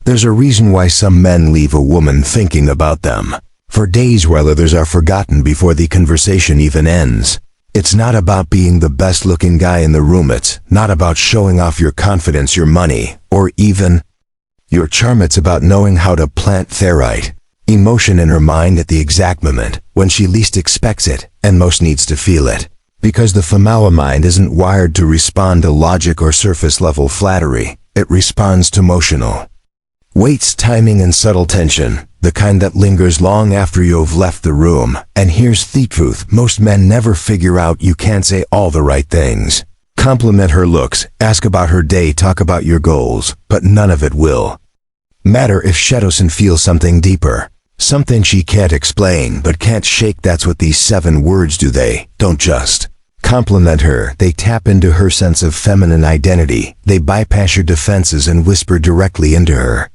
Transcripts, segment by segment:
There's a reason why some men leave a woman thinking about them for days while others are forgotten before the conversation even ends. It's not about being the best looking guy in the room. It's not about showing off your confidence, your money, or even your charm. It's about knowing how to plant the emotion in her mind at the exact moment when she least expects it and most needs to feel it. Because the female mind isn't wired to respond to logic or surface level flattery. It responds to emotional weights, timing, and subtle tension, the kind that lingers long after you've left the room. And here's the truth: most men never figure out you can't say all the right things. Compliment her looks, ask about her day, talk about your goals, but none of it will matter if she doesn't feel something deeper. Something she can't explain but can't shake. That's what these 7 words do. They don't just compliment her, they tap into her sense of feminine identity. They bypass your defenses and whisper directly into her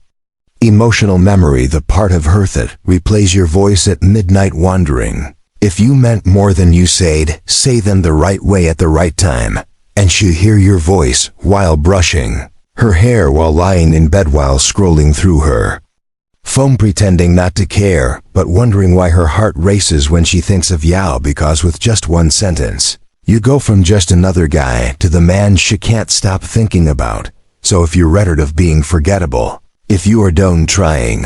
emotional memory, the part of her that replays your voice at midnight, wondering if you meant more than you said. Say them the right way at the right time, and she'll hear your voice while brushing her hair, while lying in bed, while scrolling through her phone, pretending not to care, but wondering why her heart races when she thinks of you. Because with just one sentence, you go from just another guy to the man she can't stop thinking about. So if you're tired of being forgettable, if you are done trying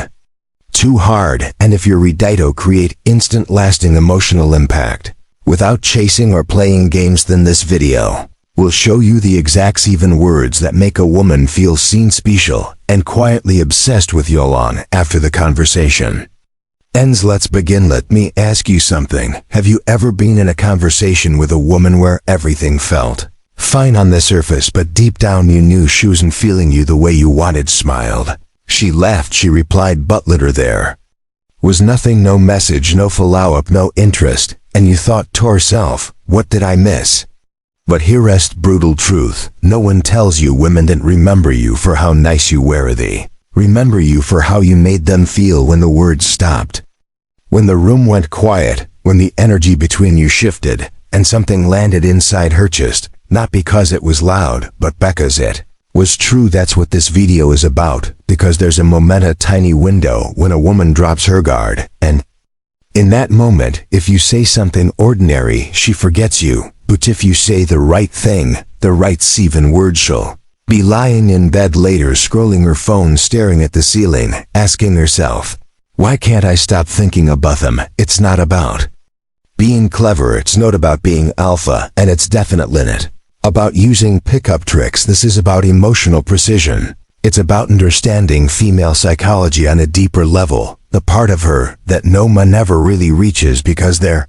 too hard, and if you're ready to create instant lasting emotional impact without chasing or playing games, then this video will show you the exact 7 words that make a woman feel seen, special, and quietly obsessed with you long after the conversation ends. Let's begin. Let me ask you something. Have you ever been in a conversation with a woman where everything felt fine on the surface, but deep down you knew she wasn't feeling you the way you wanted? Smiled, she laughed, she replied, but later there was nothing, no message, no follow-up, no interest, and you thought to yourself, what did I miss? But here rests brutal truth. No one tells you women didn't remember you for how nice you were. They remember you for how you made them feel when the words stopped, when the room went quiet, when the energy between you shifted, and something landed inside her chest. Not because it was loud, but because it was true. That's what this video is about, because there's a moment, a tiny window, when a woman drops her guard, and in that moment, if you say something ordinary, she forgets you. But if you say the right thing, the right 7 words, she'll be lying in bed later, scrolling her phone, staring at the ceiling, asking herself, why can't I stop thinking about them? It's not about being clever, it's not about being alpha, and it's definitely not about using pickup tricks. This is about emotional precision. It's about understanding female psychology on a deeper level, the part of her that no man ever really reaches because they're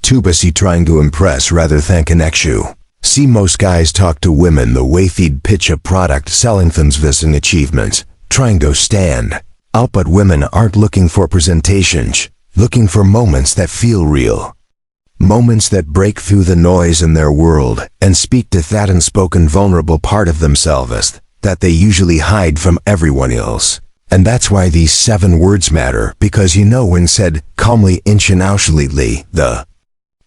too busy trying to impress rather than connect you. See, most guys talk to women the way they'd pitch a product, selling them visiting achievements, trying to stand out. But women aren't looking for presentations, looking for moments that feel real. Moments that break through the noise in their world and speak to that unspoken vulnerable part of themselves that they usually hide from everyone else. And that's why these 7 words matter, because you know when said calmly, intentionally, the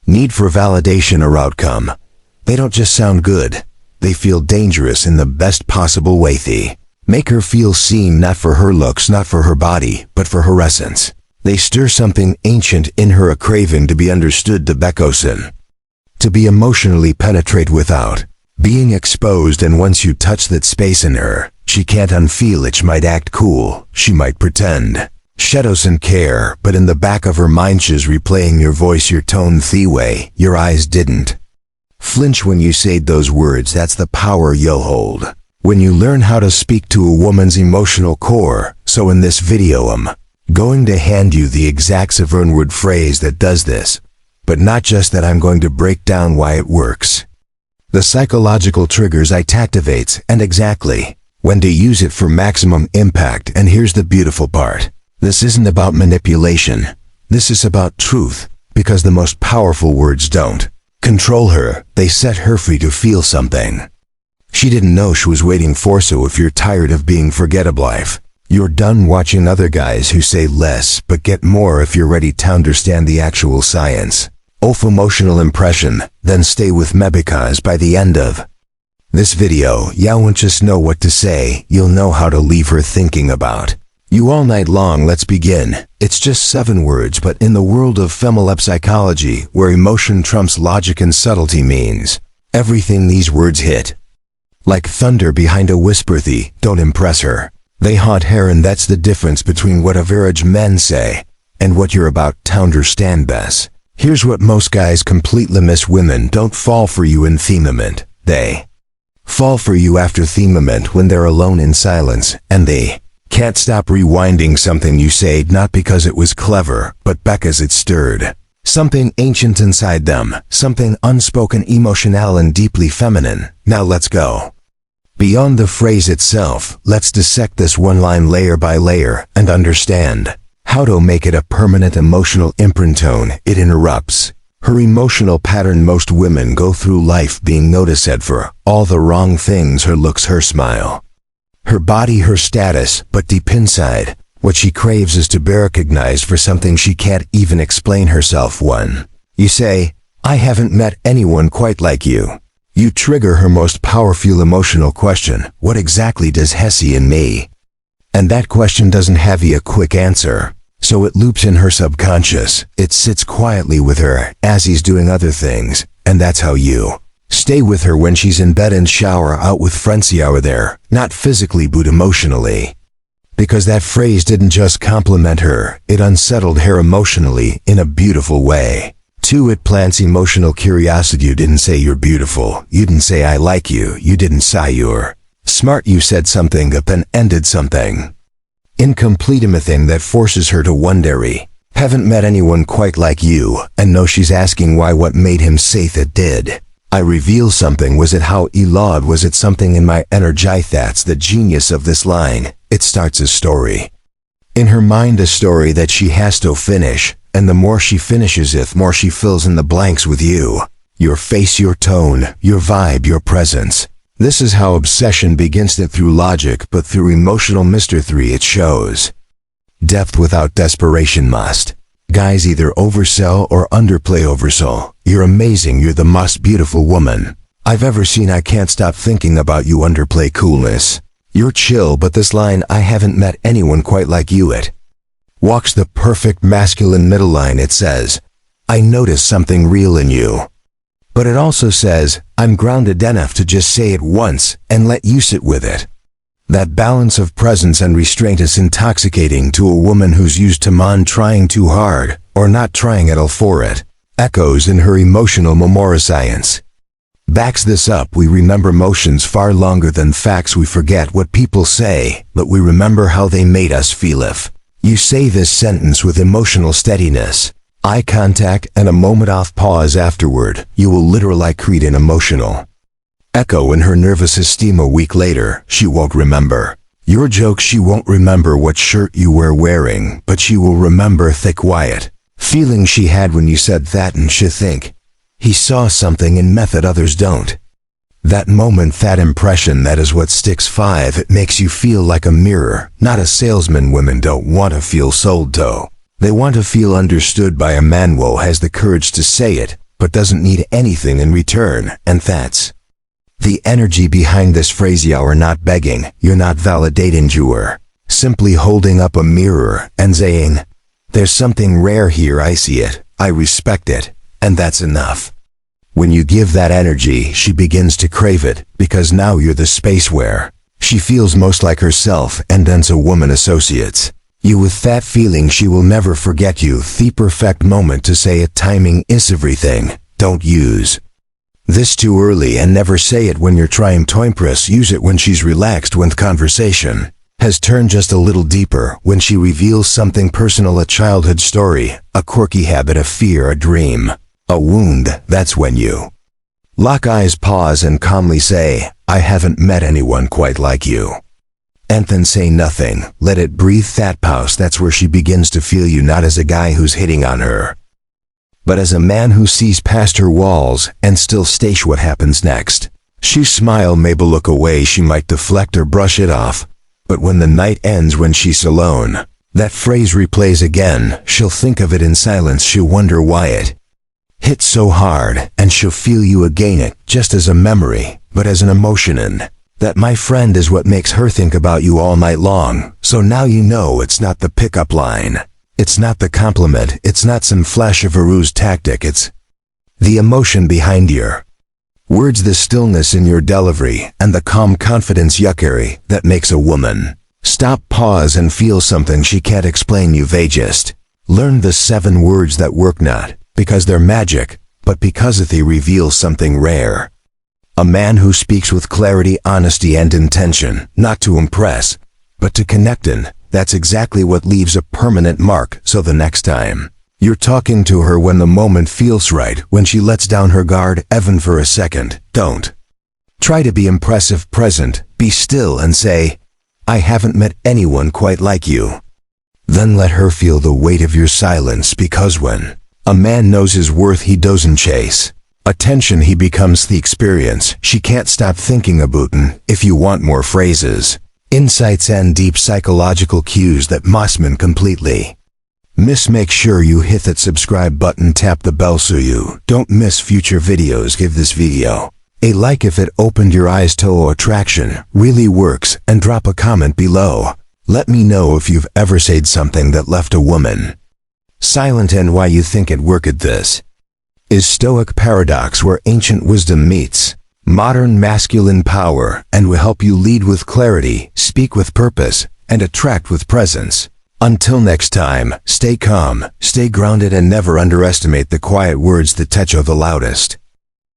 need for validation or outcome, they don't just sound good, they feel dangerous in the best possible way. They make her feel seen, not for her looks, not for her body, but for her essence. They stir something ancient in her, a craving to be understood, to bekosen, to be emotionally penetrated without being exposed. And once you touch that space in her, she can't unfeel it. She might act cool, she might pretend she doesn't care, but in the back of her mind she's replaying your voice, your tone, the way your eyes didn't flinch when you said those words. That's the power you'll hold when you learn how to speak to a woman's emotional core. So in this video I'm going to hand you the exact 7 word phrase that does this. But not just that, I'm going to break down why it works, the psychological triggers it activates, and exactly when to use it for maximum impact. And here's the beautiful part. This isn't about manipulation. This is about truth, because the most powerful words don't control her. They set her free to feel something she didn't know she was waiting for. So if you're tired of being forgettable, life, you're done watching other guys who say less but get more, if you're ready to understand the actual science of emotional impression, then stay with me, because by the end of This video, ya won't just know what to say, you'll know how to leave her thinking about you all night long. Let's begin. It's just 7 words, but in the world of female psychology, where emotion trumps logic and subtlety means everything, these words hit like thunder behind a whisper. They don't impress her. They haunt her, and that's the difference between what average men say and what you're about to understand best. Here's what most guys completely miss. Women don't fall for you in themament. They fall for you after themament, when they're alone in silence, and they can't stop rewinding something you say, not because it was clever, but because it stirred something ancient inside them, something unspoken, emotional, and deeply feminine. Now let's go beyond the phrase itself. Let's dissect this one line layer by layer and understand how to make it a permanent emotional imprint. Tone it interrupts her emotional pattern. Most women go through life being noticed for all the wrong things: her looks, her smile, her body, her status, but deep inside, what she craves is to be recognized for something she can't even explain herself. When you say, "I haven't met anyone quite like you," you trigger her most powerful emotional question: what exactly does he see in me? And that question doesn't have a quick answer, so it loops in her subconscious. It sits quietly with her as he's doing other things, and that's how you stay with her when she's in bed and shower, out with friends. You are there, not physically but emotionally. Because that phrase didn't just compliment her, it unsettled her emotionally in a beautiful way. 2. It plants emotional curiosity. You didn't say you're beautiful. You didn't say I like you. You didn't say you're smart. You said something that then ended something incomplete, a thing that forces her to wonder. Haven't met anyone quite like you, and no, she's asking why. What made him say that? Did I reveal something? Was it how he loved? Was it something in my energy? That's the genius of this line. It starts a story in her mind, a story that she has to finish, and the more she finishes it, the more she fills in the blanks with you. Your face, your tone, your vibe, your presence. This is how obsession begins, not through logic, but through emotional mystery. It shows depth without desperation. Must guys either oversell or underplay. Oversell. You're amazing. You're the most beautiful woman I've ever seen. I can't stop thinking about you. Underplay coolness. You're chill, but this line, "I haven't met anyone quite like you," it walks the perfect masculine middle line. It says, "I noticed something real in you." But it also says, "I'm grounded enough to just say it once and let you sit with it." That balance of presence and restraint is intoxicating to a woman who's used to man trying too hard, or not trying at all for it. Echoes in her emotional memory. Science backs this up. We remember emotions far longer than facts. We forget what people say, but we remember how they made us feel. If you say this sentence with emotional steadiness, eye contact, and a moment of pause afterward, you will literally create an emotional echo in her nervous system. A week later, she won't remember your joke. She won't remember what shirt you were wearing, but she will remember the quiet feeling she had when you said that, and she'll think, "He saw something in me that others don't." That moment, that impression, that is what sticks. 5. It makes you feel like a mirror, not a salesman. Women don't want to feel sold to. They want to feel understood by a man who has the courage to say it, but doesn't need anything in return. And that's the energy behind this phrase. You're not begging, you're not validating, you're simply holding up a mirror and saying, "There's something rare here. I see it, I respect it, and that's enough." When you give that energy, she begins to crave it, because now you're the space where she feels most like herself, and as a woman associates you with that feeling, she will never forget you. The perfect moment to say it. Timing is everything. Don't use this too early, and never say it when you're trying to impress. Use it when she's relaxed, when the conversation has turned just a little deeper, when she reveals something personal, a childhood story, a quirky habit, a fear, a dream, a wound. That's when you lock eyes, pause, and calmly say, "I haven't met anyone quite like you." And then say nothing. Let it breathe. That pause, that's where she begins to feel you, not as a guy who's hitting on her, but as a man who sees past her walls and still stays. What happens next? She smile, maybe look away, she might deflect or brush it off. But when the night ends, when she's alone, that phrase replays again. She'll think of it in silence. She'll wonder why it hit so hard, and she'll feel you again it, just as a memory, but as an emotion in. That, my friend, is what makes her think about you all night long. So now you know it's not the pickup line. It's not the compliment. It's not some flash of overused tactic. It's the emotion behind your words, the stillness in your delivery, and the calm confidence you carry that makes a woman stop, pause, and feel something she can't explain. You've just learned the 7 words that work, not because they're magic, but because they reveal something rare. A man who speaks with clarity, honesty, and intention, not to impress, but to connect in. That's exactly what leaves a permanent mark. So the next time you're talking to her, when the moment feels right, when she lets down her guard, even for a second, don't try to be impressive. Present, be still and say, I haven't met anyone quite like you. Then let her feel the weight of your silence, because when a man knows his worth, he doesn't chase attention, he becomes the experience. She can't stop thinking about it. If you want more phrases, insights, and deep psychological cues that Mossman completely miss, make sure you hit that subscribe button, tap the bell so you don't miss future videos. Give this video a like if it opened your eyes to attraction really works, and drop a comment below. Let me know if you've ever said something that left a woman silent and why you think it worked. This is Stoic Paradox, where ancient wisdom meets modern masculine power, and will help you lead with clarity, speak with purpose, and attract with presence. Until next time, stay calm, stay grounded, and never underestimate the quiet words that touch you the loudest.